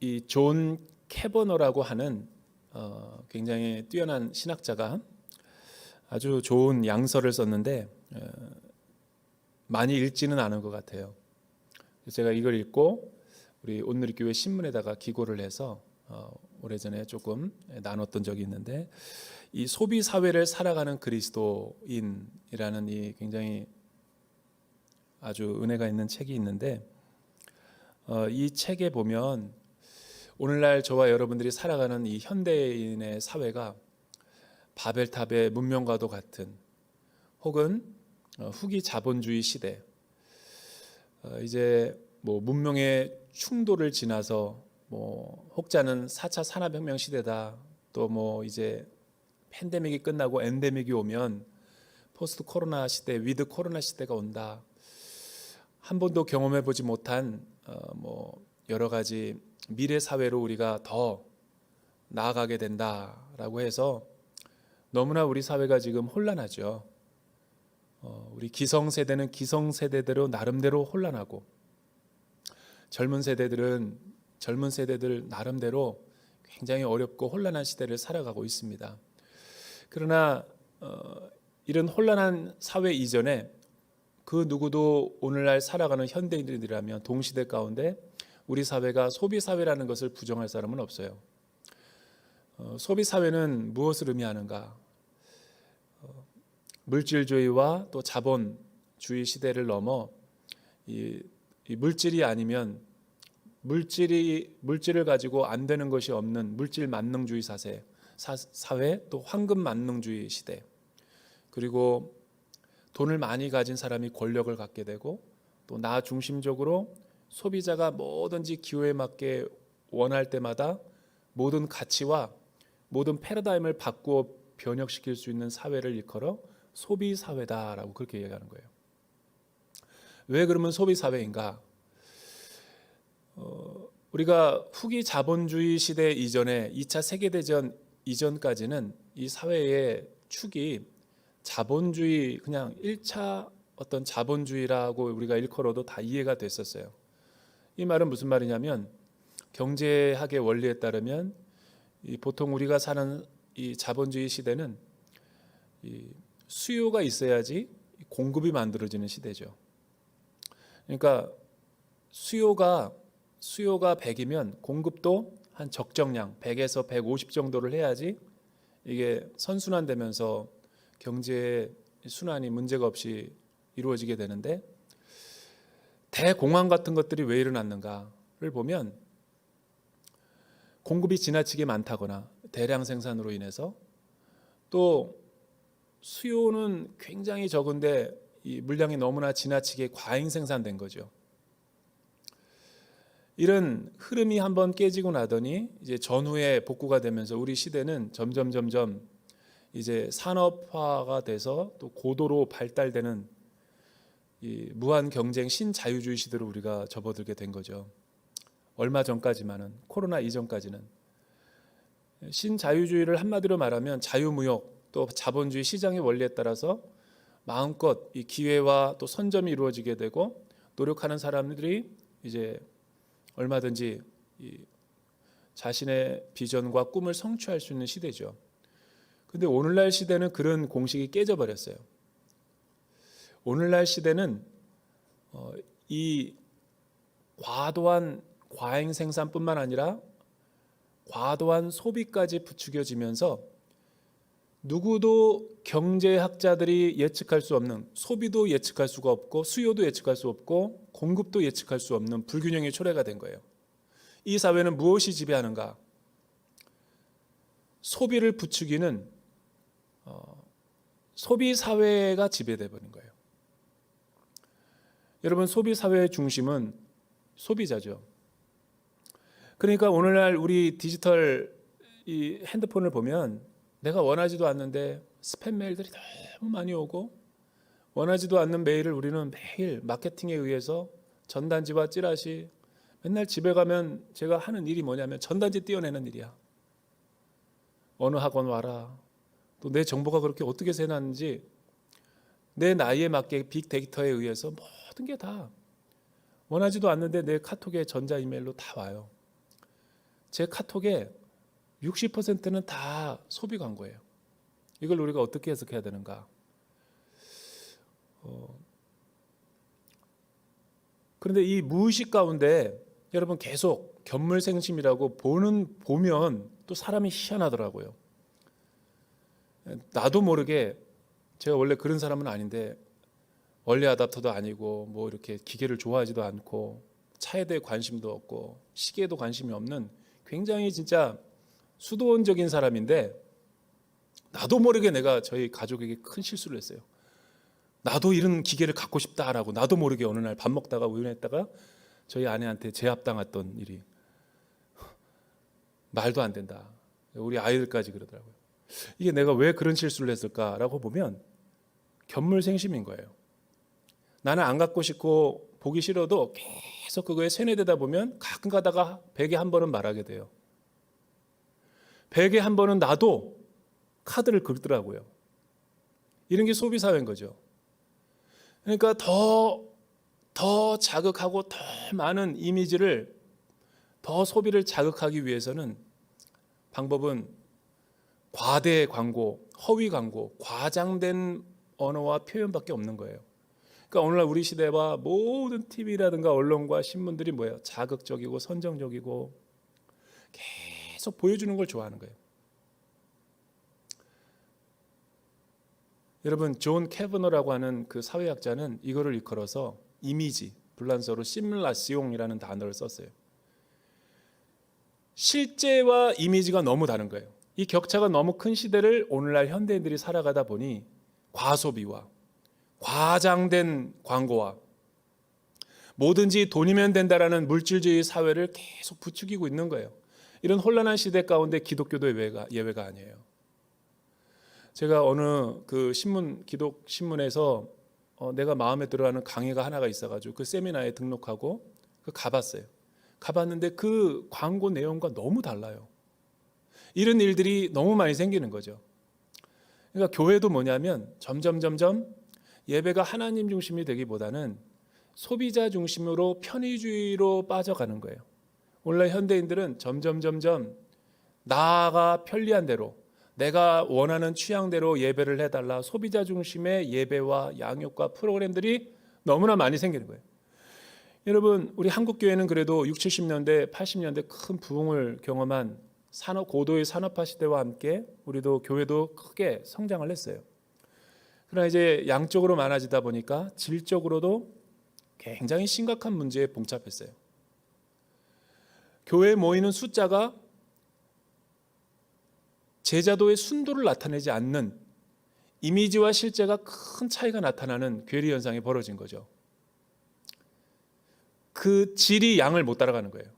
이 존 캐버너라고 하는 굉장히 뛰어난 신학자가 아주 좋은 양서를 썼는데 많이 읽지는 않은 것 같아요. 제가 이걸 읽고 우리 온누리교회 신문에다가 기고를 해서 오래전에 조금 나눴던 적이 있는데, 이 소비 사회를 살아가는 그리스도인이라는 이 굉장히 아주 은혜가 있는 책이 있는데, 이 책에 보면 오늘날 저와 여러분들이 살아가는 이 현대인의 사회가 바벨탑의 문명과도 같은, 혹은 후기 자본주의 시대, 이제 뭐 문명의 충돌을 지나서 혹자는 4차 산업혁명 시대다, 또 뭐 이제 팬데믹이 끝나고 엔데믹이 오면 포스트 코로나 시대, 위드 코로나 시대가 온다, 한 번도 경험해 보지 못한 여러 가지 미래 사회로 우리가 더 나아가게 된다라고 해서 너무나 우리 사회가 지금 혼란하죠. 우리 기성세대는 기성세대대로 나름대로 혼란하고, 젊은 세대들은 젊은 세대들 나름대로 굉장히 어렵고 혼란한 시대를 살아가고 있습니다. 그러나 이런 혼란한 사회 이전에 그 누구도 오늘날 살아가는 현대인들이라면 동시대 가운데 우리 사회가 소비 사회라는 것을 부정할 사람은 없어요. 소비 사회는 무엇을 의미하는가? 물질주의와 또 자본주의 시대를 넘어 이 물질이 아니면 물질을 가지고 안 되는 것이 없는 물질 만능주의 사회, 또 황금 만능주의 시대, 그리고 돈을 많이 가진 사람이 권력을 갖게 되고, 또 나 중심적으로 소비자가 뭐든지 기호에 맞게 원할 때마다 모든 가치와 모든 패러다임을 바꾸어 변혁시킬 수 있는 사회를 일컬어 소비 사회다라고 그렇게 얘기하는 거예요. 왜 그러면 소비 사회인가? 우리가 후기 자본주의 시대 이전에 2차 세계대전 이전까지는 이 사회의 축이 자본주의, 그냥 1차 어떤 자본주의라고 우리가 일컬어도 다 이해가 됐었어요. 이 말은 무슨 말이냐면, 경제학의 원리에 따르면 보통 우리가 사는 이 자본주의 시대는 이 수요가 있어야지 공급이 만들어지는 시대죠. 그러니까 수요가 100이면 공급도 한 적정량 100에서 150 정도를 해야지 이게 선순환되면서 경제 순환이 문제가 없이 이루어지게 되는데, 대공황 같은 것들이 왜 일어났는가를 보면 공급이 지나치게 많다거나 대량 생산으로 인해서, 또 수요는 굉장히 적은데 이 물량이 너무나 지나치게 과잉 생산된 거죠. 이런 흐름이 한번 깨지고 나더니 이제 전후에 복구가 되면서 우리 시대는 점점 이제 산업화가 돼서 또 고도로 발달되는 이 무한 경쟁 신자유주의 시대로 우리가 접어들게 된 거죠. 얼마 전까지만은, 코로나 이전까지는 신자유주의를 한마디로 말하면 자유무역, 또 자본주의 시장의 원리에 따라서 마음껏 이 기회와 또 선점이 이루어지게 되고, 노력하는 사람들이 이제 얼마든지 이 자신의 비전과 꿈을 성취할 수 있는 시대죠. 근데 오늘날 시대는 그런 공식이 깨져버렸어요. 오늘날 시대는 이 과도한 과잉 생산뿐만 아니라 과도한 소비까지 부추겨지면서 누구도 경제학자들이 예측할 수 없는, 소비도 예측할 수가 없고 수요도 예측할 수 없고 공급도 예측할 수 없는 불균형의 초래가 된 거예요. 이 사회는 무엇이 지배하는가? 소비를 부추기는 소비 사회가 지배돼 버린 거예요. 여러분, 소비 사회의 중심은 소비자죠. 그러니까 오늘날 우리 디지털 이 핸드폰을 보면 내가 원하지도 않는데 스팸 메일들이 너무 많이 오고, 원하지도 않는 메일을 우리는 매일 마케팅에 의해서 전단지와 찌라시, 맨날 집에 가면 제가 하는 일이 뭐냐면 전단지 띄어내는 일이야. 어느 학원 와라, 또 내 정보가 그렇게 어떻게 새놨는지 내 나이에 맞게 빅데이터에 의해서 모든 게 다 원하지도 않는데 내 카톡에 전자 이메일로 다 와요. 제 카톡에 60%는 다 소비 광고예요. 이걸 우리가 어떻게 해석해야 되는가? 그런데 이 무의식 가운데 여러분 계속 견물생심이라고 보면 또 사람이 희한하더라고요. 나도 모르게 제가 원래 그런 사람은 아닌데 얼리 아답터도 아니고 뭐 이렇게 기계를 좋아하지도 않고 차에 대해 관심도 없고 시계에도 관심이 없는 굉장히 진짜 수도원적인 사람인데 나도 모르게 내가 저희 가족에게 큰 실수를 했어요. 나도 이런 기계를 갖고 싶다라고 나도 모르게 어느 날 밥 먹다가 우연했다가 저희 아내한테 제압당했던 일이 말도 안 된다. 우리 아이들까지 그러더라고요. 이게 내가 왜 그런 실수를 했을까라고 보면 견물생심인 거예요. 나는 안 갖고 싶고 보기 싫어도 계속 그거에 세뇌되다 보면 가끔 가다가 100에 한 번은 말하게 돼요. 100에 한 번은 나도 카드를 긁더라고요. 이런 게 소비사회인 거죠. 그러니까 더 자극하고 더 많은 이미지를 더 소비를 자극하기 위해서는 방법은 과대 광고, 허위 광고, 과장된 언어와 표현밖에 없는 거예요. 그러니까 오늘날 우리 시대와 모든 TV라든가 언론과 신문들이 뭐예요? 자극적이고 선정적이고 계속 보여주는 걸 좋아하는 거예요. 여러분 존 캐버너라고 하는 그 사회학자는 이거를 일컬어서 이미지, 불란서로 시뮬라시옹이라는 단어를 썼어요. 실제와 이미지가 너무 다른 거예요. 이 격차가 너무 큰 시대를 오늘날 현대인들이 살아가다 보니 과소비와 과장된 광고와 뭐든지 돈이면 된다라는 물질주의 사회를 계속 부추기고 있는 거예요. 이런 혼란한 시대 가운데 기독교도 예외가 아니에요. 제가 어느 그 기독 신문에서 내가 마음에 들어하는 강의가 하나가 있어가지고 그 세미나에 등록하고 가봤어요. 가봤는데 그 광고 내용과 너무 달라요. 이런 일들이 너무 많이 생기는 거죠. 그러니까 교회도 뭐냐면 점점 예배가 하나님 중심이 되기보다는 소비자 중심으로 편의주의로 빠져가는 거예요. 오늘날 현대인들은 점점 나가 편리한 대로 내가 원하는 취향대로 예배를 해달라 소비자 중심의 예배와 양육과 프로그램들이 너무나 많이 생기는 거예요. 여러분 우리 한국교회는 그래도 60, 70년대, 80년대 큰 부흥을 경험한 고도의 산업화 시대와 함께 우리도 교회도 크게 성장을 했어요. 그러나 이제 양적으로 많아지다 보니까 질적으로도 굉장히 심각한 문제에 봉착했어요. 교회에 모이는 숫자가 제자도의 순도를 나타내지 않는 이미지와 실제가 큰 차이가 나타나는 괴리 현상이 벌어진 거죠. 그 질이 양을 못 따라가는 거예요.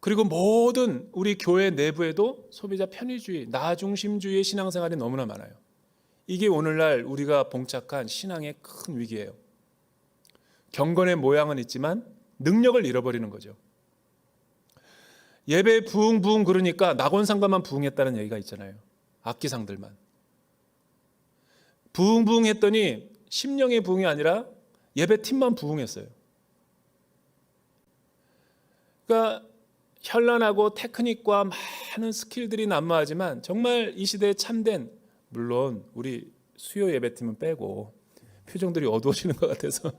그리고 모든 우리 교회 내부에도 소비자 편의주의, 나 중심주의의 신앙생활이 너무나 많아요. 이게 오늘날 우리가 봉착한 신앙의 큰 위기예요. 경건의 모양은 있지만 능력을 잃어버리는 거죠. 예배 부흥 그러니까 낙원상가만 부흥했다는 얘기가 있잖아요. 악기상들만. 부흥 했더니 심령의 부흥이 아니라 예배팀만 부흥했어요. 그러니까 현란하고 테크닉과 많은 스킬들이 난무하지만 정말 이 시대에 참된, 물론 우리 수요 예배팀은 빼고 표정들이 어두워지는 것 같아서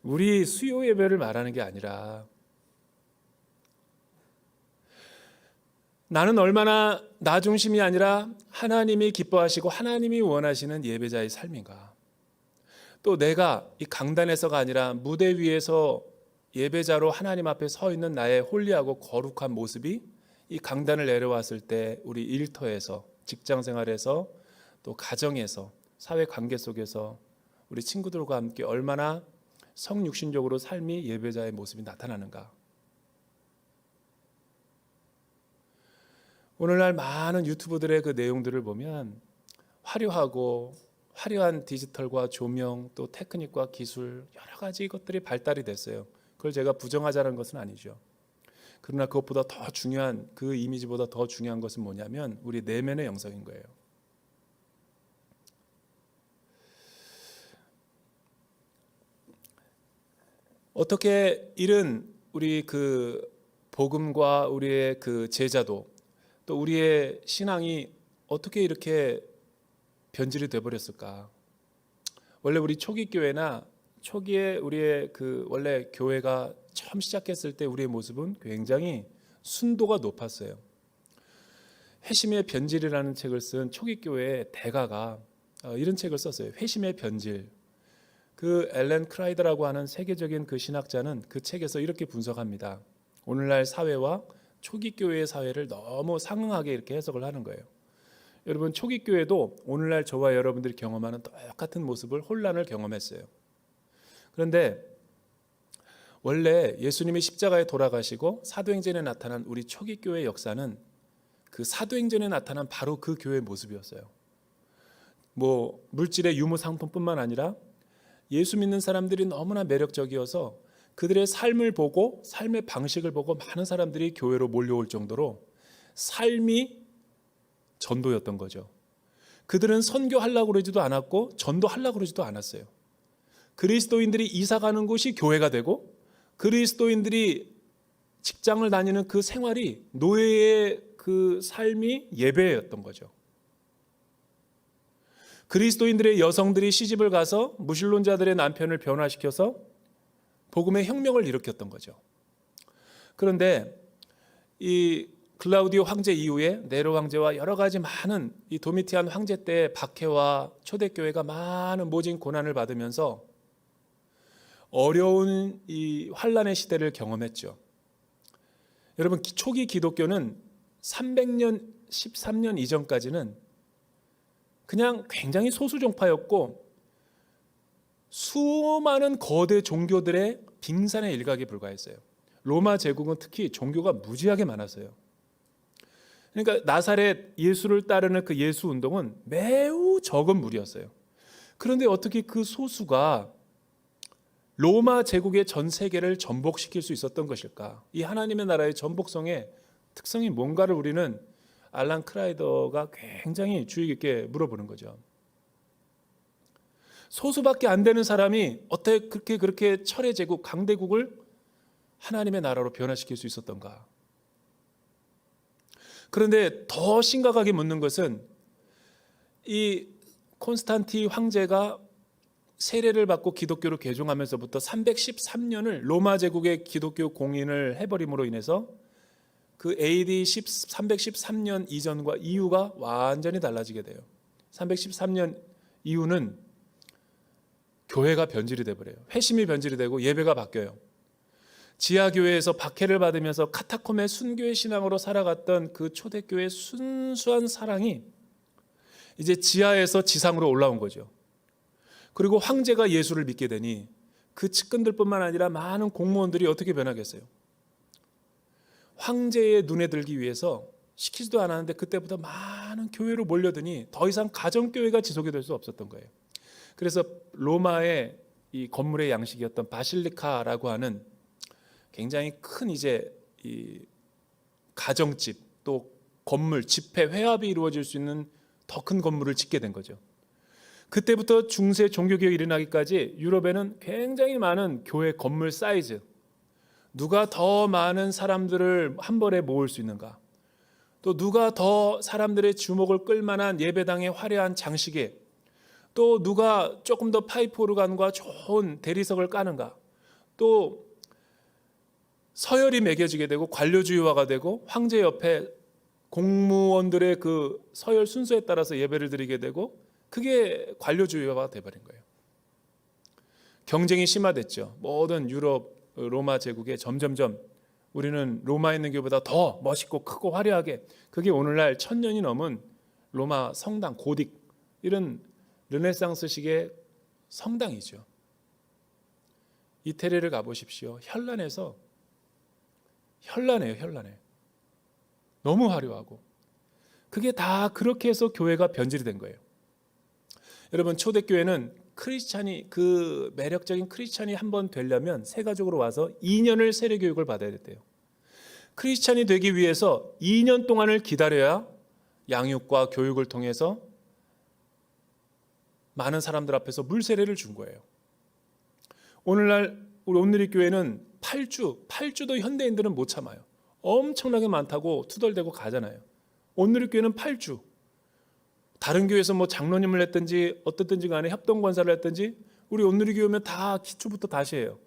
우리 수요 예배를 말하는 게 아니라 나는 얼마나 나 중심이 아니라 하나님이 기뻐하시고 하나님이 원하시는 예배자의 삶인가. 또 내가 이 강단에서가 아니라 무대 위에서 예배자로 하나님 앞에 서 있는 나의 홀리하고 거룩한 모습이 이 강단을 내려왔을 때 우리 일터에서, 직장 생활에서, 또 가정에서, 사회 관계 속에서 우리 친구들과 함께 얼마나 성육신적으로 삶이 예배자의 모습이 나타나는가. 오늘날 많은 유튜브들의 그 내용들을 보면 화려한 디지털과 조명, 또 테크닉과 기술 여러 가지 것들이 발달이 됐어요. 그걸 제가 부정하자는 것은 아니죠. 그러나 그것보다 더 중요한, 그 이미지보다 더 중요한 것은 뭐냐면 우리 내면의 영성인 거예요. 어떻게 이런 우리 그 복음과 우리의 그 제자도 또 우리의 신앙이 어떻게 이렇게 변질이 돼 버렸을까? 원래 우리 초기 교회나 초기에 우리의 그 원래 교회가 처음 시작했을 때 우리의 모습은 굉장히 순도가 높았어요. 회심의 변질이라는 책을 쓴 초기 교회의 대가가 이런 책을 썼어요. 회심의 변질. 그 엘렌 크라이더라고 하는 세계적인 그 신학자는 그 책에서 이렇게 분석합니다. 오늘날 사회와 초기 교회의 사회를 너무 상응하게 이렇게 해석을 하는 거예요. 여러분, 초기 교회도 오늘날 저와 여러분들이 경험하는 똑같은 모습을 혼란을 경험했어요. 그런데 원래 예수님이 십자가에 돌아가시고 사도행전에 나타난 우리 초기 교회의 역사는 그 사도행전에 나타난 바로 그 교회의 모습이었어요. 뭐 물질의 유무 상품뿐만 아니라 예수 믿는 사람들이 너무나 매력적이어서 그들의 삶을 보고 삶의 방식을 보고 많은 사람들이 교회로 몰려올 정도로 삶이 전도였던 거죠. 그들은 선교하려고 그러지도 않았고 전도하려고 그러지도 않았어요. 그리스도인들이 이사 가는 곳이 교회가 되고 그리스도인들이 직장을 다니는 그 생활이 노예의 그 삶이 예배였던 거죠. 그리스도인들의 여성들이 시집을 가서 무신론자들의 남편을 변화시켜서 복음의 혁명을 일으켰던 거죠. 그런데 이 글라우디오 황제 이후에 네로 황제와 여러 가지 많은 이 도미티안 황제 때의 박해와 초대교회가 많은 모진 고난을 받으면서 어려운 이 환란의 시대를 경험했죠. 여러분, 초기 기독교는 300년, 13년 이전까지는 그냥 굉장히 소수 종파였고 수많은 거대 종교들의 빙산의 일각에 불과했어요. 로마 제국은 특히 종교가 무지하게 많았어요. 그러니까 나사렛 예수를 따르는 그 예수 운동은 매우 적은 무리였어요. 그런데 어떻게 그 소수가 로마 제국의 전 세계를 전복시킬 수 있었던 것일까? 이 하나님의 나라의 전복성의 특성이 뭔가를 우리는 알란 크라이더가 굉장히 주의 깊게 물어보는 거죠. 소수밖에 안 되는 사람이 어떻게 그렇게 철의 제국, 강대국을 하나님의 나라로 변화시킬 수 있었던가? 그런데 더 심각하게 묻는 것은 이 콘스탄티 황제가 세례를 받고 기독교를 개종하면서부터 313년을 로마 제국의 기독교 공인을 해버림으로 인해서 그 AD 313년 이전과 이후가 완전히 달라지게 돼요. 313년 이후는 교회가 변질이 돼버려요. 회심이 변질이 되고 예배가 바뀌어요. 지하교회에서 박해를 받으면서 카타콤의 순교의 신앙으로 살아갔던 그 초대교회의 순수한 사랑이 이제 지하에서 지상으로 올라온 거죠. 그리고 황제가 예수를 믿게 되니 그 측근들뿐만 아니라 많은 공무원들이 어떻게 변하겠어요? 황제의 눈에 들기 위해서 시키지도 않았는데 그때부터 많은 교회로 몰려드니 더 이상 가정교회가 지속이 될 수 없었던 거예요. 그래서 로마의 이 건물의 양식이었던 바실리카라고 하는 굉장히 큰 이제 이 가정집 또 건물 집회 회합이 이루어질 수 있는 더 큰 건물을 짓게 된 거죠. 그때부터 중세 종교개혁이 일어나기까지 유럽에는 굉장히 많은 교회 건물 사이즈, 누가 더 많은 사람들을 한 번에 모을 수 있는가, 또 누가 더 사람들의 주목을 끌만한 예배당의 화려한 장식에, 또 누가 조금 더 파이프 오르간과 좋은 대리석을 까는가, 또 서열이 매겨지게 되고 관료주의화가 되고 황제 옆에 공무원들의 그 서열 순서에 따라서 예배를 드리게 되고 그게 관료주의화가 돼버린 거예요. 경쟁이 심화됐죠. 모든 유럽 로마 제국에 점점점 우리는 로마에 있는 교회보다 더 멋있고 크고 화려하게, 그게 오늘날 1000년이 넘은 로마 성당 고딕, 이런 르네상스식의 성당이죠. 이태리를 가보십시오. 현란해요. 현란해. 너무 화려하고. 그게 다 그렇게 해서 교회가 변질이 된 거예요. 여러분, 초대교회는 크리스찬이, 그 매력적인 크리스찬이 한번 되려면 새 가족으로 와서 2년을 세례교육을 받아야 됐대요. 크리스찬이 되기 위해서 2년 동안을 기다려야 양육과 교육을 통해서 많은 사람들 앞에서 물세례를 준 거예요. 오늘날 우리 온누리교회는 8주도 현대인들은 못 참아요. 엄청나게 많다고 투덜대고 가잖아요. 온누리교회는 8주. 다른 교회에서 뭐 장로님을 했든지 어떻든지 간에 협동권사를 했든지 우리 온누리교회면 다 기초부터 다시 해요.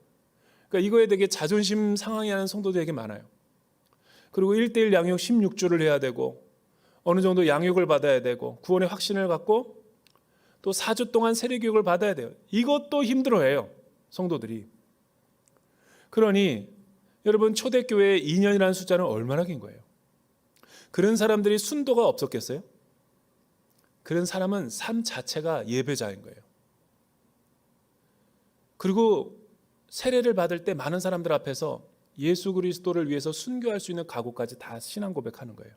그러니까 이거에 되게 자존심 상하게 하는 성도들이 되게 많아요. 그리고 1:1 양육 16주를 해야 되고 어느 정도 양육을 받아야 되고 구원의 확신을 갖고 또 4주 동안 세례교육을 받아야 돼요. 이것도 힘들어해요, 성도들이. 그러니 여러분, 초대교회의 2년이라는 숫자는 얼마나 긴 거예요? 그런 사람들이 순도가 없었겠어요? 그런 사람은 삶 자체가 예배자인 거예요. 그리고 세례를 받을 때 많은 사람들 앞에서 예수 그리스도를 위해서 순교할 수 있는 각오까지 다 신앙 고백하는 거예요.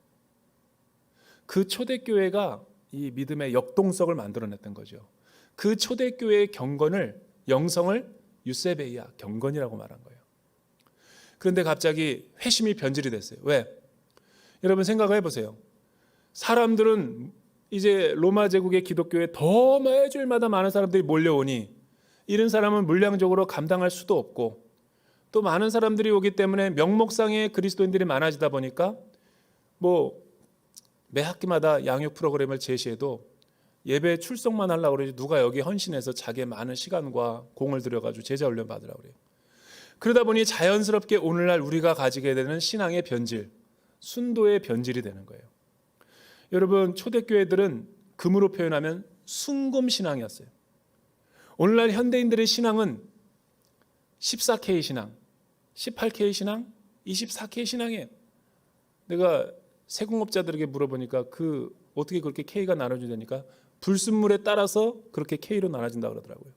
그 초대교회가 이 믿음의 역동성을 만들어냈던 거죠. 그 초대교회의 경건을, 영성을 유세베이아, 경건이라고 말한 거예요. 그런데 갑자기 회심이 변질이 됐어요. 왜? 여러분 생각을 해보세요. 사람들은 이제 로마 제국의 기독교에 더 매주일마다 많은 사람들이 몰려오니 이런 사람은 물량적으로 감당할 수도 없고 또 많은 사람들이 오기 때문에 명목상의 그리스도인들이 많아지다 보니까 뭐 매 학기마다 양육 프로그램을 제시해도 예배 출석만 하려고 그러지 누가 여기 헌신해서 자기의 많은 시간과 공을 들여가지고 제자 훈련 받으라고 그래요. 그러다 보니 자연스럽게 오늘날 우리가 가지게 되는 신앙의 변질, 순도의 변질이 되는 거예요. 여러분, 초대교회들은 금으로 표현하면 순금 신앙이었어요. 오늘날 현대인들의 신앙은 14K 신앙, 18K 신앙, 24K 신앙이에요. 내가 세공업자들에게 물어보니까 어떻게 그렇게 K가 나눠진다니까 불순물에 따라서 그렇게 K로 나눠진다 그러더라고요.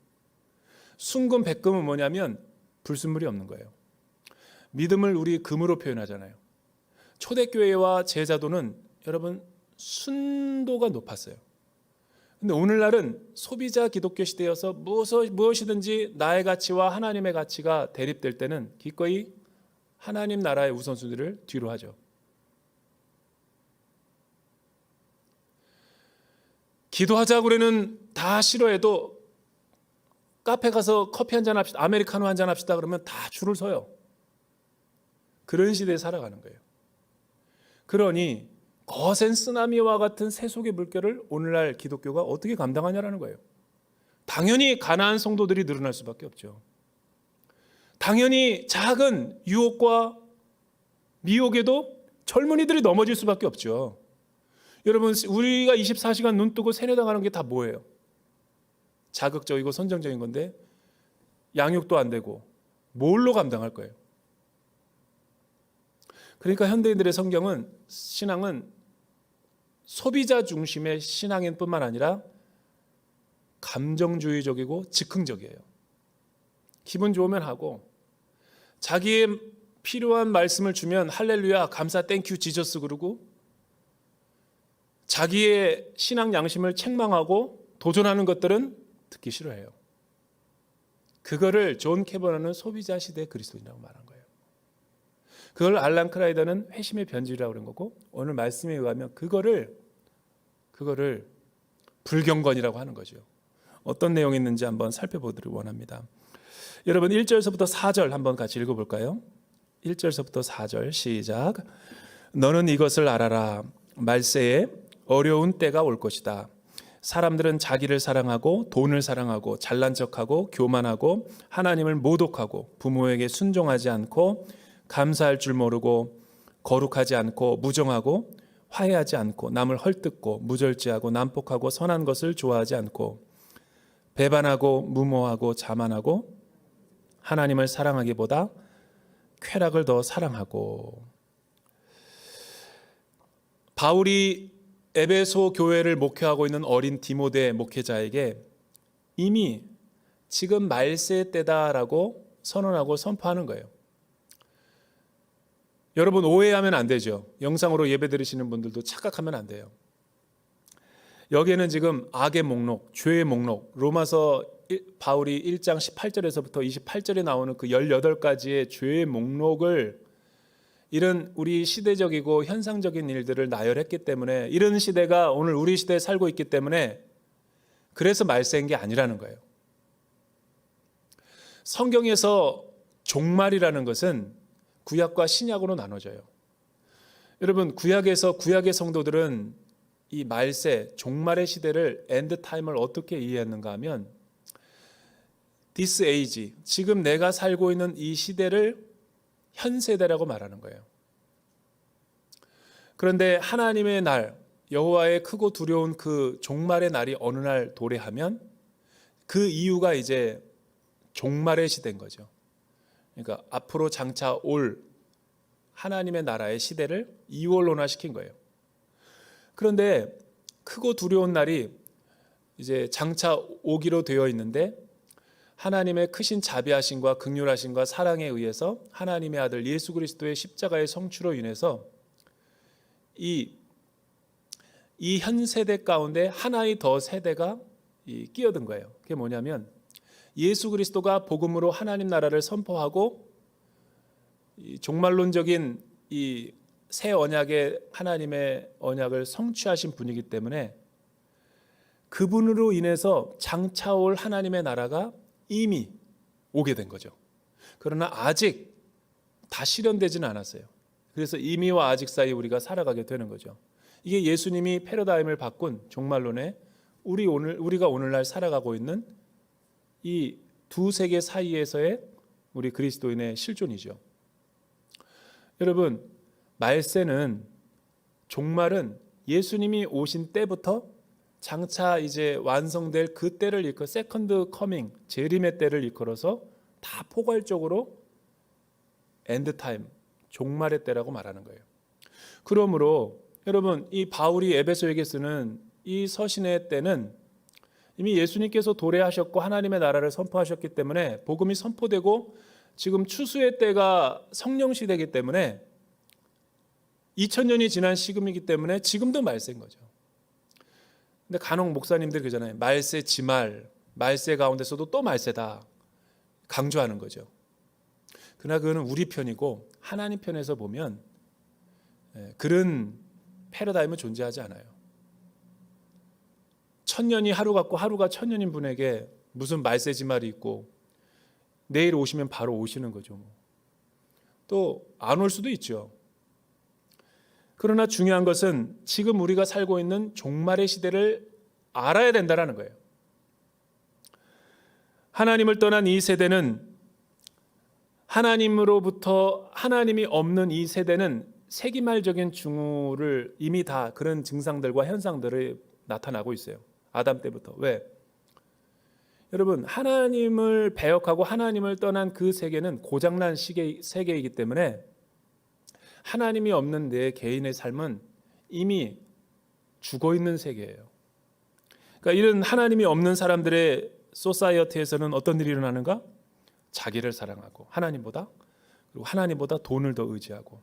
순금, 백금은 뭐냐면 불순물이 없는 거예요. 믿음을 우리 금으로 표현하잖아요. 초대교회와 제자도는 여러분 순도가 높았어요. 근데 오늘날은 소비자 기독교 시대여서 무엇이든지 나의 가치와 하나님의 가치가 대립될 때는 기꺼이 하나님 나라의 우선순위를 뒤로 하죠. 기도하자고 그러는 다 싫어해도 카페 가서 커피 한잔 합시다, 아메리카노 한잔 합시다 그러면 다 줄을 서요. 그런 시대에 살아가는 거예요. 그러니 거센 쓰나미와 같은 세속의 물결을 오늘날 기독교가 어떻게 감당하냐라는 거예요. 당연히 가난한 성도들이 늘어날 수밖에 없죠. 당연히 작은 유혹과 미혹에도 젊은이들이 넘어질 수밖에 없죠. 여러분, 우리가 24시간 눈 뜨고 세뇌당하는 게 다 뭐예요? 자극적이고 선정적인 건데 양육도 안 되고 뭘로 감당할 거예요? 그러니까 현대인들의 신앙은 소비자 중심의 신앙인 뿐만 아니라 감정주의적이고 즉흥적이에요. 기분 좋으면 하고 자기의 필요한 말씀을 주면 할렐루야, 감사, 땡큐, 지저스 그러고 자기의 신앙 양심을 책망하고 도전하는 것들은 듣기 싫어해요. 그거를 존 캐버너는 소비자 시대 그리스도인이라고 말한 거예요. 그걸 알란 크라이더는 회심의 변질이라고 그런 거고 오늘 말씀에 의하면 그거를 불경건이라고 하는 거죠. 어떤 내용이 있는지 한번 살펴보도록 원합니다. 여러분 1절서부터 4절 한번 같이 읽어볼까요? 1절서부터 4절 시작. 너는 이것을 알아라. 말세에 어려운 때가 올 것이다. 사람들은 자기를 사랑하고 돈을 사랑하고 잘난 척하고 교만하고 하나님을 모독하고 부모에게 순종하지 않고 감사할 줄 모르고 거룩하지 않고 무정하고 화해하지 않고 남을 헐뜯고 무절제하고 난폭하고 선한 것을 좋아하지 않고 배반하고 무모하고 자만하고 하나님을 사랑하기보다 쾌락을 더 사랑하고. 바울이 에베소 교회를 목회하고 있는 어린 디모데 목회자에게 이미 지금 말세 때다라고 선언하고 선포하는 거예요. 여러분 오해하면 안 되죠. 영상으로 예배 드리시는 분들도 착각하면 안 돼요. 여기에는 지금 악의 목록, 죄의 목록, 로마서 바울이 1장 18절에서부터 28절에 나오는 그 18가지의 죄의 목록을 이런 우리 시대적이고 현상적인 일들을 나열했기 때문에 이런 시대가 오늘 우리 시대에 살고 있기 때문에 그래서 말세인 게 아니라는 거예요. 성경에서 종말이라는 것은 구약과 신약으로 나눠져요. 여러분, 구약의 성도들은 이 말세, 종말의 시대를, 엔드 타임을 어떻게 이해했는가 하면 this age, 지금 내가 살고 있는 이 시대를 현 세대라고 말하는 거예요. 그런데 하나님의 날, 여호와의 크고 두려운 그 종말의 날이 어느 날 도래하면 그 이유가 이제 종말의 시대인 거죠. 그러니까 앞으로 장차 올 하나님의 나라의 시대를 이원론화시킨 거예요. 그런데 크고 두려운 날이 이제 장차 오기로 되어 있는데 하나님의 크신 자비하심과 긍휼하심과 사랑에 의해서 하나님의 아들 예수 그리스도의 십자가의 성취로 인해서 이 현 세대 가운데 하나의 더 세대가 끼어든 거예요. 그게 뭐냐면 예수 그리스도가 복음으로 하나님 나라를 선포하고 종말론적인 이 새 언약의 하나님의 언약을 성취하신 분이기 때문에 그분으로 인해서 장차 올 하나님의 나라가 이미 오게 된 거죠. 그러나 아직 다 실현되지는 않았어요. 그래서 이미와 아직 사이 우리가 살아가게 되는 거죠. 이게 예수님이 패러다임을 바꾼 종말론에 우리가 오늘날 살아가고 있는 이 두 세계 사이에서의 우리 그리스도인의 실존이죠. 여러분, 말세는, 종말은 예수님이 오신 때부터 장차 이제 완성될 그 때를 일컬어 세컨드 커밍, 재림의 때를 일컬어서 다 포괄적으로 엔드 타임, 종말의 때라고 말하는 거예요. 그러므로 여러분, 이 바울이 에베소에게 쓰는 이 서신의 때는 이미 예수님께서 도래하셨고 하나님의 나라를 선포하셨기 때문에 복음이 선포되고 지금 추수의 때가 성령 시대이기 때문에 2000년이 지난 시금이기 때문에 지금도 말세인 거죠. 근데 간혹 목사님들 그러잖아요. 말세 지말, 말세 가운데서도 또 말세다 강조하는 거죠. 그러나 그거는 우리 편이고 하나님 편에서 보면 그런 패러다임은 존재하지 않아요. 1000년이 하루 같고 하루가 1000년인 분에게 무슨 말세 지말이 있고 내일 오시면 바로 오시는 거죠. 또 안 올 수도 있죠. 그러나 중요한 것은 지금 우리가 살고 있는 종말의 시대를 알아야 된다는 거예요. 하나님을 떠난 이 세대는, 하나님으로부터 하나님이 없는 이 세대는 세기말적인 징후를 이미 다 그런 증상들과 현상들이 나타나고 있어요. 아담 때부터. 왜? 여러분, 하나님을 배역하고 하나님을 떠난 그 세계는 고장난 세계이기 때문에 하나님이 없는 내 개인의 삶은 이미 죽어있는 세계예요. 그러니까 이런 하나님이 없는 사람들의 소사이어티에서는 어떤 일이 일어나는가? 자기를 사랑하고 하나님보다, 그리고 하나님보다 돈을 더 의지하고,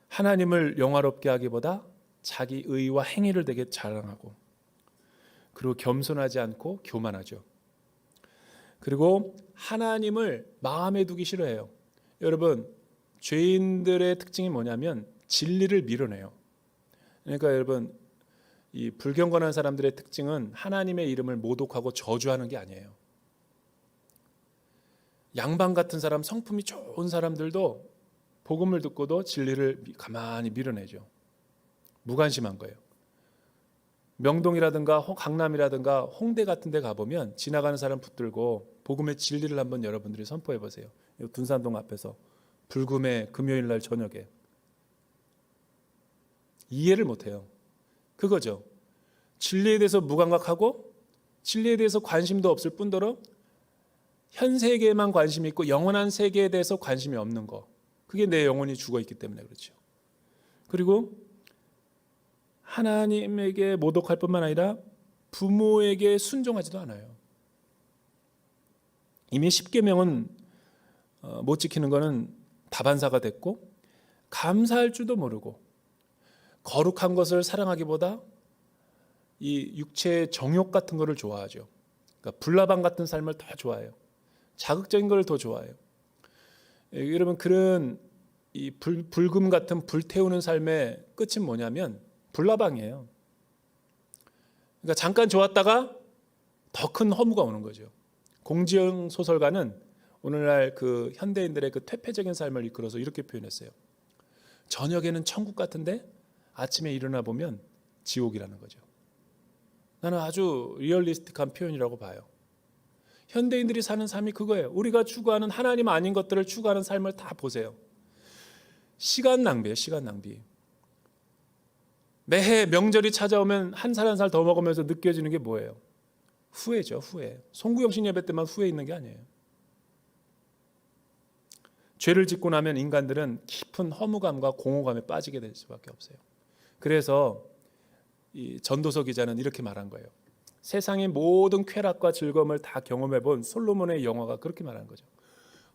하나님을 영화롭게 하기보다 자기 의와 행위를 되게 자랑하고, 그리고 겸손하지 않고 교만하죠. 그리고 하나님을 마음에 두기 싫어해요. 여러분, 죄인들의 특징이 뭐냐면 진리를 밀어내요. 그러니까 여러분, 이 불경건한 사람들의 특징은 하나님의 이름을 모독하고 저주하는 게 아니에요. 양반 같은 사람, 성품이 좋은 사람들도 복음을 듣고도 진리를 가만히 밀어내죠. 무관심한 거예요. 명동이라든가 강남이라든가 홍대 같은 데 가보면 지나가는 사람 붙들고 복음의 진리를 한번 여러분들이 선포해 보세요. 둔산동 앞에서 불금의 금요일 날 저녁에. 이해를 못해요. 그거죠. 진리에 대해서 무감각하고 진리에 대해서 관심도 없을 뿐더러 현 세계에만 관심이 있고 영원한 세계에 대해서 관심이 없는 거. 그게 내 영혼이 죽어있기 때문에 그렇죠. 그리고 하나님에게 모독할 뿐만 아니라 부모에게 순종하지도 않아요. 이미 십계명은 못 지키는 것은 다반사가 됐고, 감사할 줄도 모르고 거룩한 것을 사랑하기보다 이 육체의 정욕 같은 것을 좋아하죠. 그러니까 불나방 같은 삶을 더 좋아해요. 자극적인 걸 더 좋아해요. 여러분, 그런 이 불금 같은 불태우는 삶의 끝은 뭐냐면 불나방이에요. 그러니까 잠깐 좋았다가 더 큰 허무가 오는 거죠. 공지영 소설가는 오늘날 그 현대인들의 그 퇴폐적인 삶을 이끌어서 이렇게 표현했어요. 저녁에는 천국 같은데 아침에 일어나 보면 지옥이라는 거죠. 나는 아주 리얼리스틱한 표현이라고 봐요. 현대인들이 사는 삶이 그거예요. 우리가 추구하는 하나님 아닌 것들을 추구하는 삶을 다 보세요. 시간 낭비예요. 시간 낭비. 매해 명절이 찾아오면 한 살 한 살 더 먹으면서 느껴지는 게 뭐예요? 후회죠. 후회. 송구영신 예배 때만 후회 있는 게 아니에요. 죄를 짓고 나면 인간들은 깊은 허무감과 공허감에 빠지게 될 수밖에 없어요. 그래서 이 전도서 기자는 이렇게 말한 거예요. 세상의 모든 쾌락과 즐거움을 다 경험해 본 솔로몬의 영화가 그렇게 말한 거죠.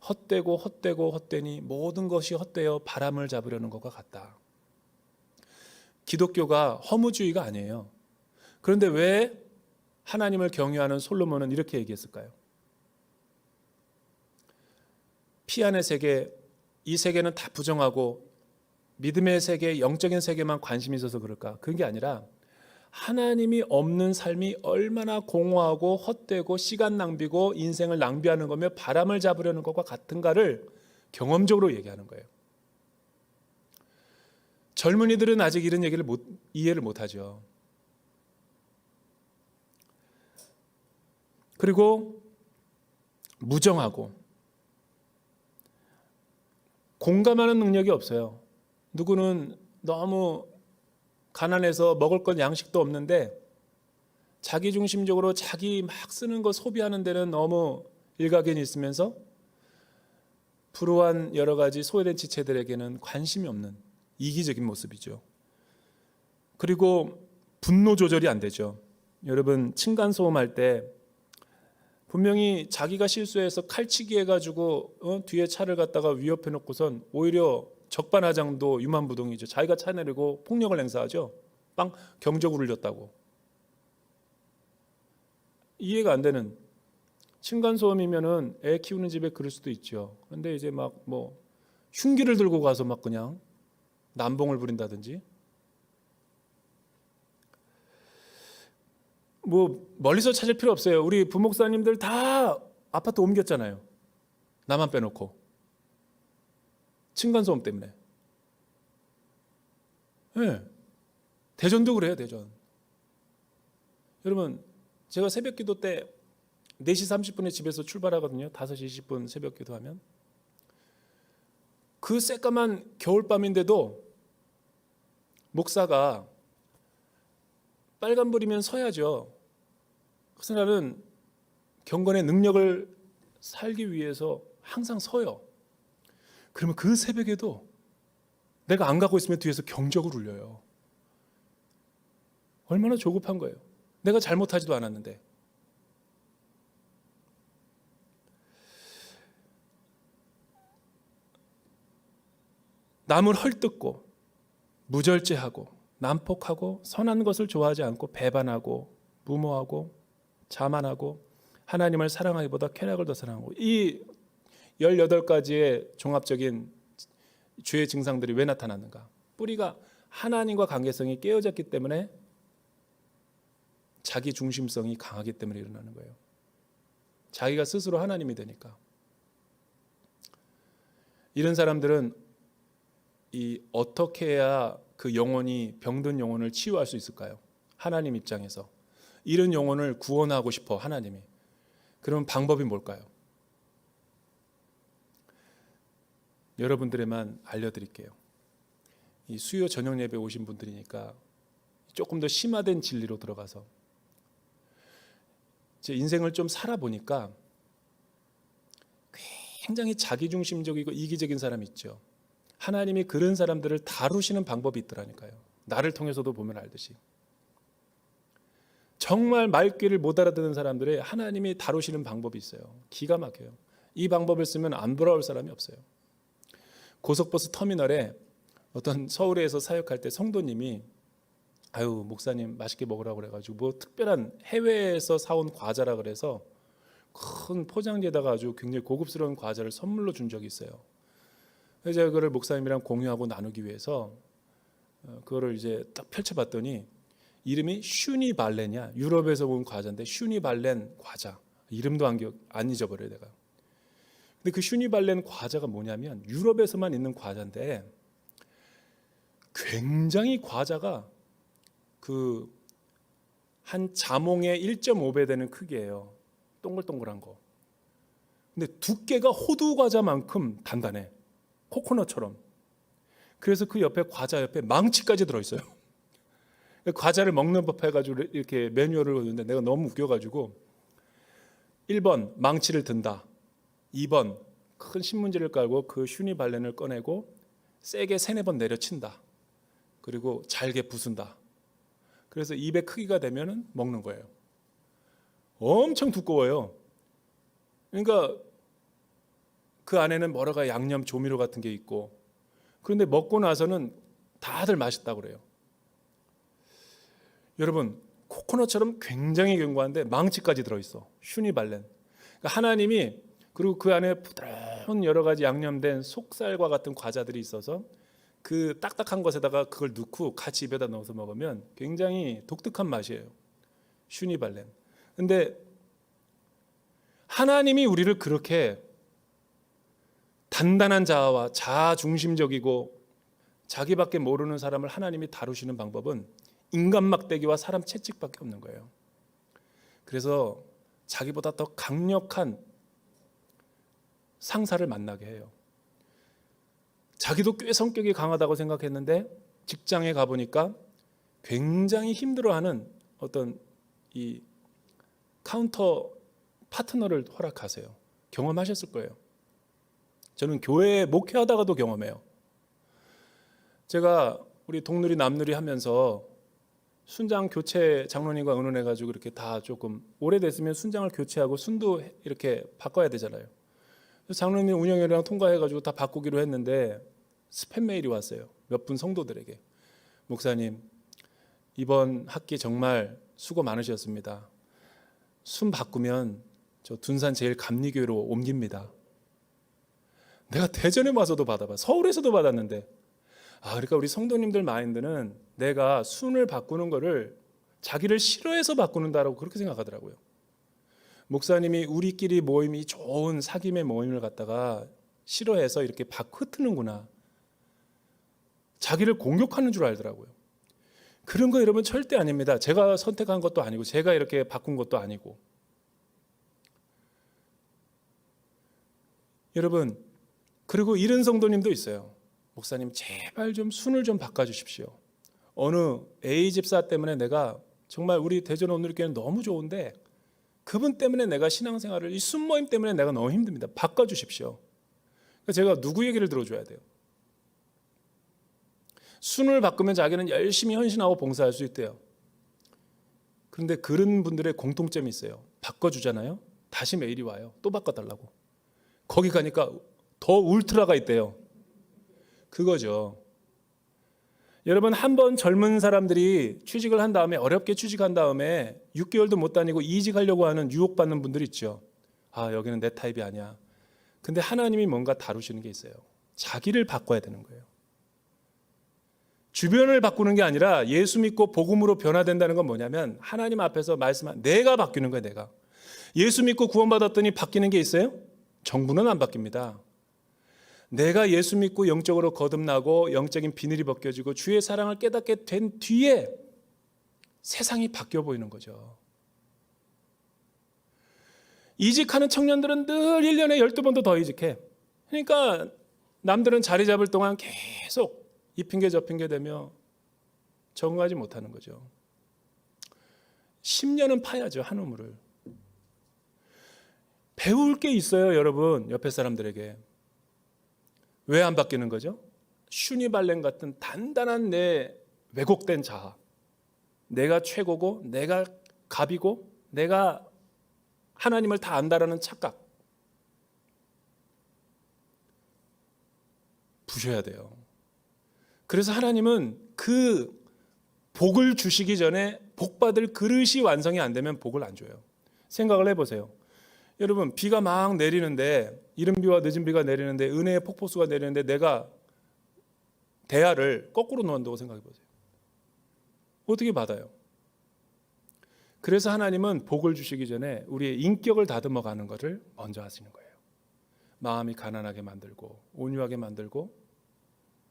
헛되고 헛되고 헛되니 모든 것이 헛되어 바람을 잡으려는 것과 같다. 기독교가 허무주의가 아니에요. 그런데 왜 하나님을 경외하는 솔로몬은 이렇게 얘기했을까요? 피안의 세계, 이 세계는 다 부정하고 믿음의 세계, 영적인 세계만 관심이 있어서 그럴까? 그게 아니라 하나님이 없는 삶이 얼마나 공허하고 헛되고 시간 낭비고 인생을 낭비하는 거며 바람을 잡으려는 것과 같은가를 경험적으로 얘기하는 거예요. 젊은이들은 아직 이런 얘기를 이해를 못하죠. 그리고 무정하고 공감하는 능력이 없어요. 누구는 너무 가난해서 먹을 건 양식도 없는데 자기중심적으로 자기 막 쓰는 거 소비하는 데는 너무 일가견이 있으면서 불우한 여러 가지 소외된 지체들에게는 관심이 없는 이기적인 모습이죠. 그리고 분노 조절이 안 되죠. 여러분 층간소음할 때 분명히 자기가 실수해서 칼치기 해가지고 뒤에 차를 갖다가 위협해 놓고선 오히려 적반하장도 유만부동이죠. 자기가 차 내리고 폭력을 행사하죠. 빵 경적을 울렸다고. 이해가 안 되는 층간소음이면은 애 키우는 집에 그럴 수도 있죠. 그런데 이제 막 뭐 흉기를 들고 가서 막 그냥 난봉을 부린다든지 뭐 멀리서 찾을 필요 없어요. 우리 부목사님들 다 아파트 옮겼잖아요. 나만 빼놓고. 층간소음 때문에. 네. 대전도 그래요. 대전. 여러분 제가 새벽기도 때 4시 30분에 집에서 출발하거든요. 5시 20분 새벽기도 하면. 그 새까만 겨울밤인데도 목사가 빨간불이면 서야죠. 그래서 나는 경건의 능력을 살기 위해서 항상 서요. 그러면 그 새벽에도 내가 안 가고 있으면 뒤에서 경적을 울려요. 얼마나 조급한 거예요. 내가 잘못하지도 않았는데. 남을 헐뜯고 무절제하고 난폭하고 선한 것을 좋아하지 않고 배반하고 무모하고 자만하고 하나님을 사랑하기보다 쾌락을 더 사랑하고 이 18가지의 종합적인 죄의 증상들이 왜 나타났는가? 뿌리가 하나님과 관계성이 깨어졌기 때문에 자기 중심성이 강하기 때문에 일어나는 거예요. 자기가 스스로 하나님이 되니까. 이런 사람들은 어떻게 해야 그 영혼이 병든 영혼을 치유할 수 있을까요? 하나님 입장에서 이런 영혼을 구원하고 싶어 하나님이. 그럼 방법이 뭘까요? 여러분들에만 알려드릴게요. 이 수요 저녁 예배 오신 분들이니까 조금 더 심화된 진리로 들어가서 제 인생을 좀 살아보니까 굉장히 자기중심적이고 이기적인 사람이 있죠. 하나님이 그런 사람들을 다루시는 방법이 있더라니까요. 나를 통해서도 보면 알듯이. 정말 말귀를 못 알아듣는 사람들의 하나님이 다루시는 방법이 있어요. 기가 막혀요. 이 방법을 쓰면 안 돌아올 사람이 없어요. 고속버스 터미널에 어떤 서울에서 사역할 때 성도님이 아유 목사님 맛있게 먹으라고 그래가지고 뭐 특별한 해외에서 사온 과자라 그래서 큰 포장지에다가 아주 굉장히 고급스러운 과자를 선물로 준 적이 있어요. 그래서 제가 그걸 목사님이랑 공유하고 나누기 위해서 그거를 이제 딱 펼쳐봤더니 이름이 슈니발렌이야. 유럽에서 온 과자인데 슈니발렌 과자. 이름도 안 잊어버려요 내가. 근데 그 슈니발렌 과자가 뭐냐면 유럽에서만 있는 과자인데 굉장히 과자가 그 한 자몽의 1.5배 되는 크기예요. 동글동글한 거. 근데 두께가 호두 과자만큼 단단해. 코코넛처럼. 그래서 그 옆에 과자 옆에 망치까지 들어있어요. 과자를 먹는 법 해가지고 이렇게 매뉴얼을 보는데 내가 너무 웃겨가지고 1번 망치를 든다. 2번 큰 신문지를 깔고 그 슈니발렌을 꺼내고 세게 3-4번 내려친다. 그리고 잘게 부순다. 그래서 입의 크기가 되면 먹는 거예요. 엄청 두꺼워요. 그러니까 그 안에는 여러 가지 양념 조미료 같은 게 있고, 그런데 먹고 나서는 다들 맛있다고 그래요. 여러분, 코코넛처럼 굉장히 견고한데 망치까지 들어있어. 슈니발렌. 그러니까 하나님이, 그리고 그 안에 부드러운 여러 가지 양념된 속살과 같은 과자들이 있어서 그 딱딱한 것에다가 그걸 넣고 같이 입에다 넣어서 먹으면 굉장히 독특한 맛이에요. 슈니발렌. 근데 하나님이 우리를 그렇게 단단한 자아와 자아 중심적이고 자기밖에 모르는 사람을 하나님이 다루시는 방법은 인간 막대기와 사람 채찍밖에 없는 거예요. 그래서 자기보다 더 강력한 상사를 만나게 해요. 자기도 꽤 성격이 강하다고 생각했는데 직장에 가보니까 굉장히 힘들어하는 어떤 이 카운터 파트너를 허락하세요. 경험하셨을 거예요. 저는 교회에 목회하다가도 경험해요. 제가 우리 동누리 남누리 하면서 순장 교체 장로님과 의논해가지고 이렇게 다 조금 오래됐으면 순장을 교체하고 순도 이렇게 바꿔야 되잖아요. 장로님 운영위원회랑 통과해가지고 다 바꾸기로 했는데 스팸 메일이 왔어요. 몇 분 성도들에게. 목사님, 이번 학기 정말 수고 많으셨습니다. 순 바꾸면 저 둔산 제일 감리교회로 옮깁니다. 내가 대전에 와서도 받아봐. 서울에서도 받았는데. 그러니까 우리 성도님들 마인드는 내가 순을 바꾸는 거를 자기를 싫어해서 바꾸는다라고 그렇게 생각하더라고요. 목사님이 우리끼리 모임이 좋은 사귐의 모임을 갖다가 싫어해서 이렇게 흩트는구나. 자기를 공격하는 줄 알더라고요. 그런 거 여러분 절대 아닙니다. 제가 선택한 것도 아니고 제가 이렇게 바꾼 것도 아니고. 여러분, 그리고 이런 성도님도 있어요. 목사님 제발 좀 순을 좀 바꿔주십시오. 어느 A 집사 때문에 내가 정말 우리 대전 온누리교회는 너무 좋은데 그분 때문에 내가 신앙생활을 이 순모임 때문에 내가 너무 힘듭니다. 바꿔주십시오. 그러니까 제가 누구 얘기를 들어줘야 돼요? 순을 바꾸면 자기는 열심히 헌신하고 봉사할 수 있대요. 그런데 그런 분들의 공통점이 있어요. 바꿔주잖아요. 다시 메일이 와요. 또 바꿔달라고. 거기 가니까 더 울트라가 있대요. 그거죠. 여러분, 한 번 젊은 사람들이 취직을 한 다음에 어렵게 취직한 다음에 6개월도 못 다니고 이직하려고 하는 유혹받는 분들 있죠. 여기는 내 타입이 아니야. 근데 하나님이 뭔가 다루시는 게 있어요. 자기를 바꿔야 되는 거예요. 주변을 바꾸는 게 아니라 예수 믿고 복음으로 변화된다는 건 뭐냐면 하나님 앞에서 말씀한 내가 바뀌는 거예요. 내가. 예수 믿고 구원받았더니 바뀌는 게 있어요? 정부는 안 바뀝니다. 내가 예수 믿고 영적으로 거듭나고 영적인 비늘이 벗겨지고 주의 사랑을 깨닫게 된 뒤에 세상이 바뀌어 보이는 거죠. 이직하는 청년들은 늘 1년에 12번도 더 이직해. 그러니까 남들은 자리 잡을 동안 계속 이 핑계 저 핑계 대며 적응하지 못하는 거죠. 10년은 파야죠, 한 우물을. 배울 게 있어요, 여러분. 옆에 사람들에게. 왜 안 바뀌는 거죠? 슈니발렌 같은 단단한 내 왜곡된 자아, 내가 최고고 내가 갑이고 내가 하나님을 다 안다라는 착각, 부셔야 돼요. 그래서 하나님은 그 복을 주시기 전에 복 받을 그릇이 완성이 안 되면 복을 안 줘요. 생각을 해보세요. 여러분, 비가 막 내리는데, 이른 비와 늦은 비가 내리는데, 은혜의 폭포수가 내리는데 내가 대야를 거꾸로 놓는다고 생각해 보세요. 어떻게 받아요? 그래서 하나님은 복을 주시기 전에 우리의 인격을 다듬어 가는 것을 먼저 하시는 거예요. 마음이 가난하게 만들고 온유하게 만들고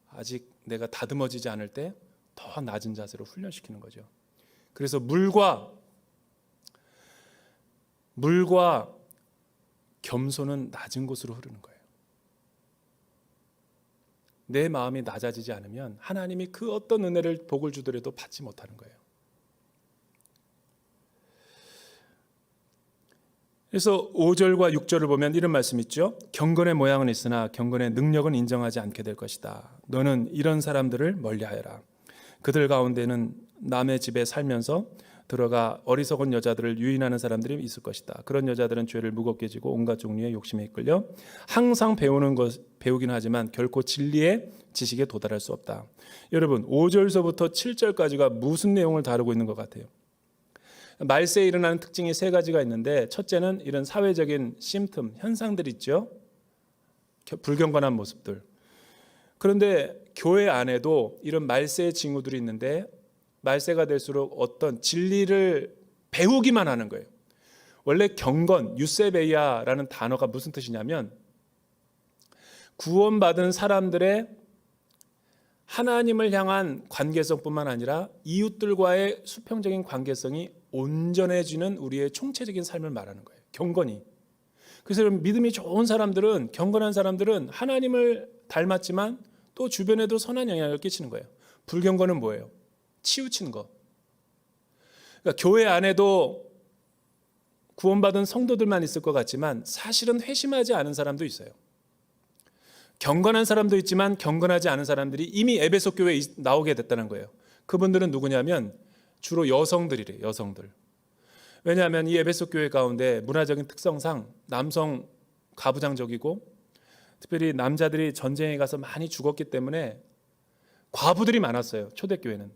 아직 내가 다듬어지지 않을 때 더 낮은 자세로 훈련시키는 거죠. 그래서 물과 겸손은 낮은 곳으로 흐르는 거예요. 내 마음이 낮아지지 않으면 하나님이 그 어떤 은혜를 복을 주더라도 받지 못하는 거예요. 그래서 5절과 6절을 보면 이런 말씀 있죠. 경건의 모양은 있으나 경건의 능력은 인정하지 않게 될 것이다. 너는 이런 사람들을 멀리하여라. 그들 가운데는 남의 집에 살면서 들어가 어리석은 여자들을 유인하는 사람들이 있을 것이다. 그런 여자들은 죄를 무겁게 지고 온갖 종류의 욕심에 이끌려 항상 배우긴 하지만 결코 진리의 지식에 도달할 수 없다. 여러분 5절서부터 7절까지가 무슨 내용을 다루고 있는 것 같아요? 말세에 일어나는 특징이 세 가지가 있는데, 첫째는 이런 사회적인 심틈, 현상들 있죠. 불경건한 모습들. 그런데 교회 안에도 이런 말세의 징후들이 있는데, 말세가 될수록 어떤 진리를 배우기만 하는 거예요. 원래 경건, 유세베이아라는 단어가 무슨 뜻이냐면 구원받은 사람들의 하나님을 향한 관계성뿐만 아니라 이웃들과의 수평적인 관계성이 온전해지는 우리의 총체적인 삶을 말하는 거예요. 경건이. 그래서 믿음이 좋은 사람들은, 경건한 사람들은 하나님을 닮았지만 또 주변에도 선한 영향을 끼치는 거예요. 불경건은 뭐예요? 치우치는 거. 그러니까 교회 안에도 구원받은 성도들만 있을 것 같지만 사실은 회심하지 않은 사람도 있어요. 경건한 사람도 있지만 경건하지 않은 사람들이 이미 에베소 교회에 나오게 됐다는 거예요. 그분들은 누구냐면 주로 여성들이래요. 여성들. 왜냐하면 이 에베소 교회 가운데 문화적인 특성상 남성 가부장적이고 특별히 남자들이 전쟁에 가서 많이 죽었기 때문에 과부들이 많았어요. 초대교회는.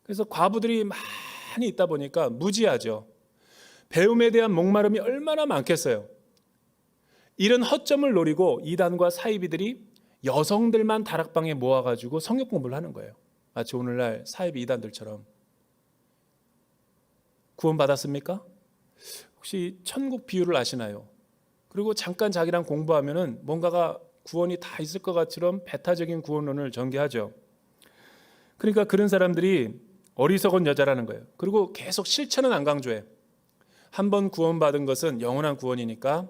그래서 과부들이 많이 있다 보니까 무지하죠. 배움에 대한 목마름이 얼마나 많겠어요. 이런 허점을 노리고 이단과 사이비들이 여성들만 다락방에 모아가지고 성경 공부를 하는 거예요. 마치 오늘날 사이비 이단들처럼. 구원받았습니까? 혹시 천국 비유를 아시나요? 그리고 잠깐 자기랑 공부하면은 뭔가가 구원이 다 있을 것 같처럼 배타적인 구원론을 전개하죠. 그러니까 그런 사람들이 어리석은 여자라는 거예요. 그리고 계속 실천은 안 강조해. 한 번 구원받은 것은 영원한 구원이니까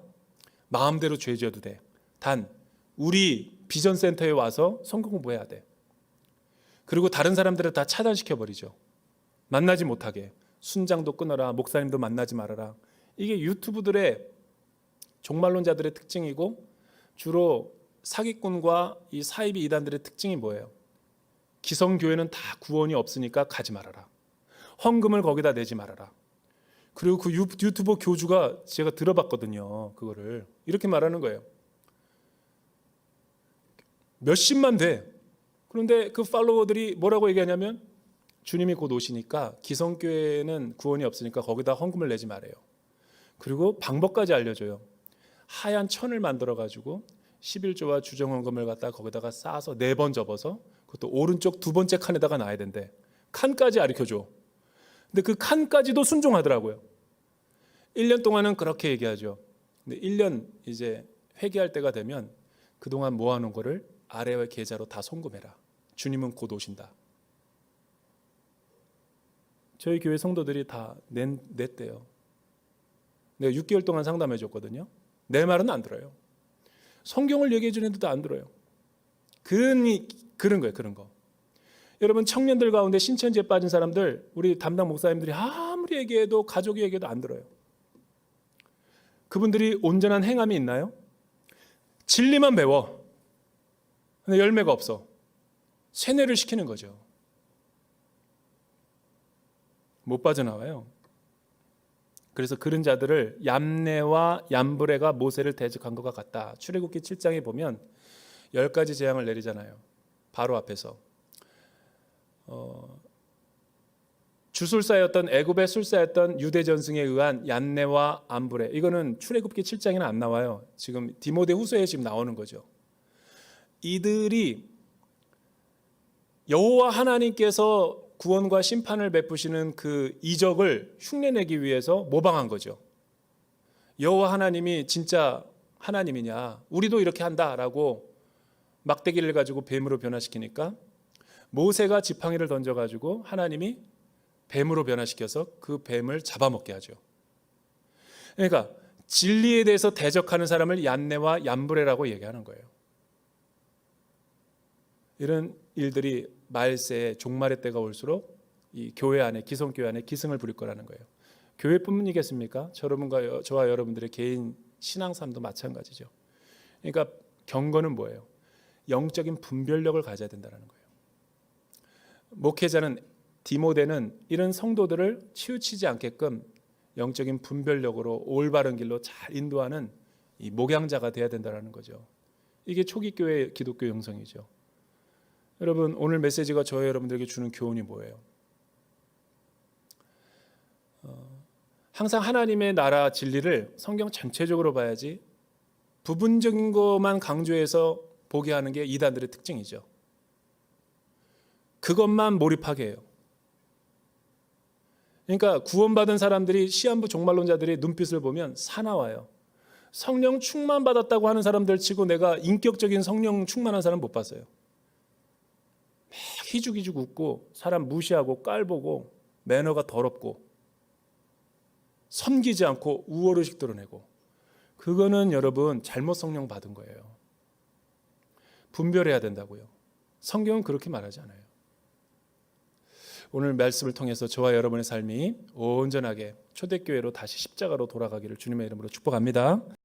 마음대로 죄 지어도 돼. 단 우리 비전센터에 와서 성경 공부해야 돼. 그리고 다른 사람들을 다 차단시켜버리죠. 만나지 못하게. 순장도 끊어라. 목사님도 만나지 말아라. 이게 유튜브들의 종말론자들의 특징이고 주로 사기꾼과 이 사이비 이단들의 특징이 뭐예요? 기성교회는 다 구원이 없으니까 가지 말아라. 헌금을 거기다 내지 말아라. 그리고 그 유튜버 교주가 제가 들어봤거든요. 그거를 이렇게 말하는 거예요. 몇십만 돼. 그런데 그 팔로워들이 뭐라고 얘기하냐면 주님이 곧 오시니까 기성교회는 구원이 없으니까 거기다 헌금을 내지 말아요. 그리고 방법까지 알려줘요. 하얀 천을 만들어가지고 11조와 주정헌금을 갖다 거기다가 쌓아서 4번 접어서 그것도 오른쪽 2번째 칸에다가 놔야 된대. 칸까지 가르쳐줘. 근데 그 칸까지도 순종하더라고요. 1년 동안은 그렇게 얘기하죠. 근데 1년 이제 회개할 때가 되면 그동안 모아놓은 거를 아래와 계좌로 다 송금해라. 주님은 곧 오신다. 저희 교회 성도들이 다 냈대요. 내가 6개월 동안 상담해 줬거든요. 내 말은 안 들어요. 성경을 얘기해 주는데도 안 들어요. 그런 거예요. 그런 거. 여러분 청년들 가운데 신천지에 빠진 사람들 우리 담당 목사님들이 아무리 얘기해도 가족이 얘기해도 안 들어요. 그분들이 온전한 행함이 있나요? 진리만 배워. 근데 열매가 없어. 세뇌를 시키는 거죠. 못 빠져나와요. 그래서 그런 자들을 얌네와 얌브레가 모세를 대적한 것과 같다. 출애굽기 7장에 보면 10가지 재앙을 내리잖아요. 바로 앞에서 주술사였던 애굽의 술사였던 유대 전승에 의한 얀네와 암브레, 이거는 출애굽기 7장에는 안 나와요. 지금 디모데후서에 지금 나오는 거죠. 이들이 여호와 하나님께서 구원과 심판을 베푸시는 그 이적을 흉내내기 위해서 모방한 거죠. 여호와 하나님이 진짜 하나님이냐, 우리도 이렇게 한다라고 막대기를 가지고 뱀으로 변화시키니까 모세가 지팡이를 던져가지고 하나님이 뱀으로 변화시켜서 그 뱀을 잡아먹게 하죠. 그러니까 진리에 대해서 대적하는 사람을 얀네와 얀브레라고 얘기하는 거예요. 이런 일들이 말세에 종말의 때가 올수록 이 교회 안에, 기성교회 안에 기승을 부릴 거라는 거예요. 교회뿐이겠습니까? 저와 여러분들의 개인 신앙삶도 마찬가지죠. 그러니까 경건은 뭐예요? 영적인 분별력을 가져야 된다는 거예요. 목회자는, 디모데는 이런 성도들을 치우치지 않게끔 영적인 분별력으로 올바른 길로 잘 인도하는 이 목양자가 돼야 된다는 거죠. 이게 초기 교회 기독교 형성이죠. 여러분, 오늘 메시지가 저와 여러분들에게 주는 교훈이 뭐예요? 항상 하나님의 나라 진리를 성경 전체적으로 봐야지 부분적인 것만 강조해서 보게 하는 게 이단들의 특징이죠. 그것만 몰입하게 해요. 그러니까 구원받은 사람들이, 시한부 종말론자들의 눈빛을 보면 사나워요. 성령 충만 받았다고 하는 사람들 치고 내가 인격적인 성령 충만한 사람 못 봤어요. 막 희죽희죽 웃고 사람 무시하고 깔보고 매너가 더럽고 섬기지 않고 우월의식 드러내고, 그거는 여러분 잘못 성령 받은 거예요. 분별해야 된다고요. 성경은 그렇게 말하지 않아요. 오늘 말씀을 통해서 저와 여러분의 삶이 온전하게 초대교회로 다시 십자가로 돌아가기를 주님의 이름으로 축복합니다.